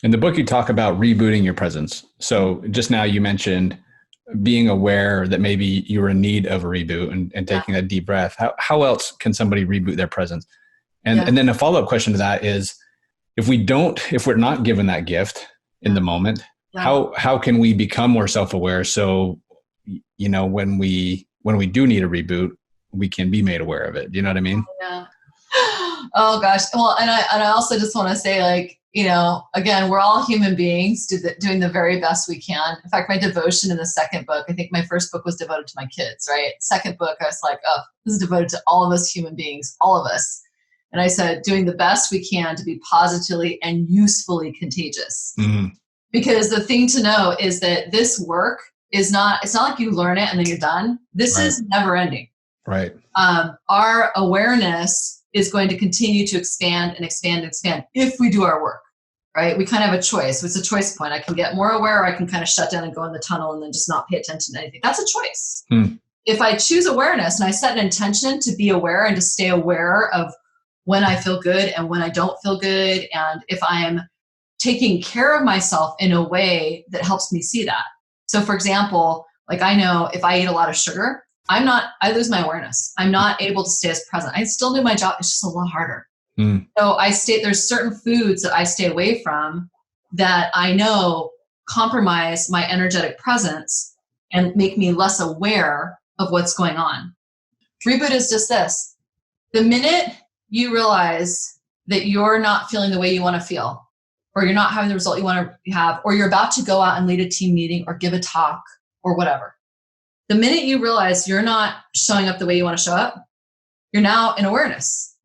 In the book, you talk about rebooting your presence. So just now you mentioned being aware that maybe you were in need of a reboot and taking a deep breath. How else can somebody reboot their presence? And then a follow-up question to that is, if we're not given that gift in the moment, how can we become more self-aware? So, when we do need a reboot, we can be made aware of it. Do you know what I mean? Yeah. Oh gosh. Well, and I also just want to say, like, again, we're all human beings doing the very best we can. In fact, my devotion in the second book, I think my first book was devoted to my kids, right? Second book, I was like, oh, this is devoted to all of us human beings, all of us. And I said, doing the best we can to be positively and usefully contagious. Mm-hmm. Because the thing to know is that this work it's not like you learn it and then you're done. This is never ending. Right. Our awareness is going to continue to expand and expand and expand if we do our work, right? We kind of have a choice. It's a choice point. I can get more aware, or I can kind of shut down and go in the tunnel and then just not pay attention to anything. That's a choice. If I choose awareness and I set an intention to be aware and to stay aware of when I feel good and when I don't feel good, and if I am taking care of myself in a way that helps me see that. So for example, like I know if I eat a lot of sugar, I lose my awareness. I'm not able to stay as present. I still do my job. It's just a lot harder. So there's certain foods that I stay away from that I know compromise my energetic presence and make me less aware of what's going on. Reboot is just this. The minute you realize that you're not feeling the way you want to feel, or you're not having the result you want to have, or you're about to go out and lead a team meeting or give a talk or whatever, the minute you realize you're not showing up the way you want to show up, you're now in awareness.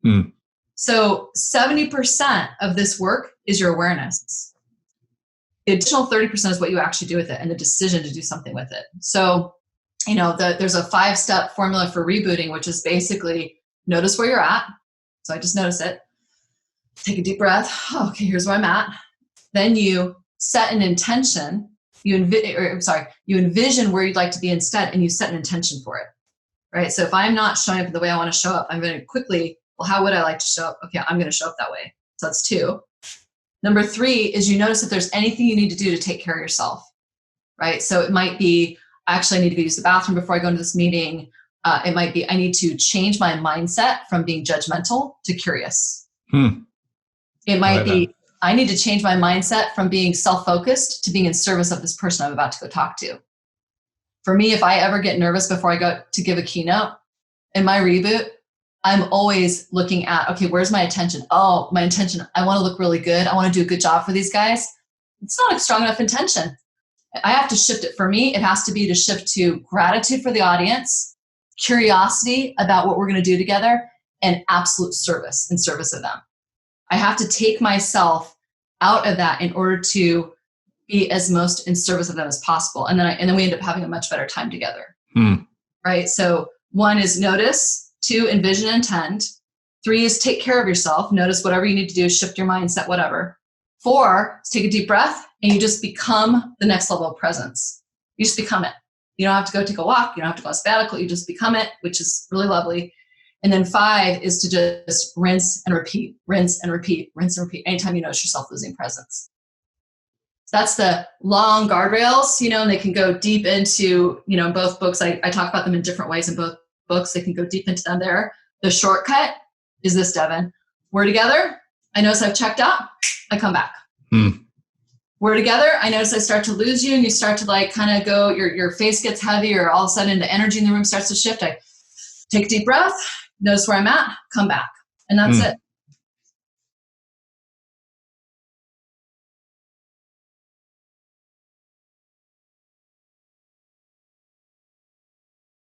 So 70% of this work is your awareness. The additional 30% is what you actually do with it and the decision to do something with it. So, there's a 5-step formula for rebooting, which is basically notice where you're at. So I just notice it. Take a deep breath. Oh, okay, here's where I'm at. Then you set an intention. You envision where you'd like to be instead, and you set an intention for it, right? So if I'm not showing up the way I want to show up, I'm going to quickly, well, how would I like to show up? Okay, I'm going to show up that way. So that's 2. Number 3 is you notice if there's anything you need to do to take care of yourself, right? So it might be, actually, I need to go use the bathroom before I go into this meeting. It might be, I need to change my mindset from being judgmental to curious. It might be, I need to change my mindset from being self-focused to being in service of this person I'm about to go talk to. For me, if I ever get nervous before I go to give a keynote, in my reboot, I'm always looking at, okay, where's my attention? Oh, my intention, I want to look really good. I want to do a good job for these guys. It's not a strong enough intention. I have to shift it. For me, it has to be to shift to gratitude for the audience, curiosity about what we're going to do together, and absolute service in service of them. I have to take myself out of that in order to be as most in service of them as possible. And then we end up having a much better time together. Right? So 1 is notice, 2, envision and intend. 3 is take care of yourself. Notice whatever you need to do, shift your mindset, whatever. 4 is take a deep breath and you just become the next level of presence. You just become it. You don't have to go take a walk. You don't have to go on sabbatical. You just become it, which is really lovely. And then 5 is to just rinse and repeat, rinse and repeat, rinse and repeat. Anytime you notice yourself losing presence. So that's the long guardrails, and they can go deep into, in both books. I talk about them in different ways in both books. They can go deep into them there. The shortcut is this, Devin. We're together. I notice I've checked out. I come back. We're together. I notice I start to lose you and you start to kind of go, your face gets heavy, or all of a sudden the energy in the room starts to shift. I take a deep breath. Notice where I'm at, come back. And that's it.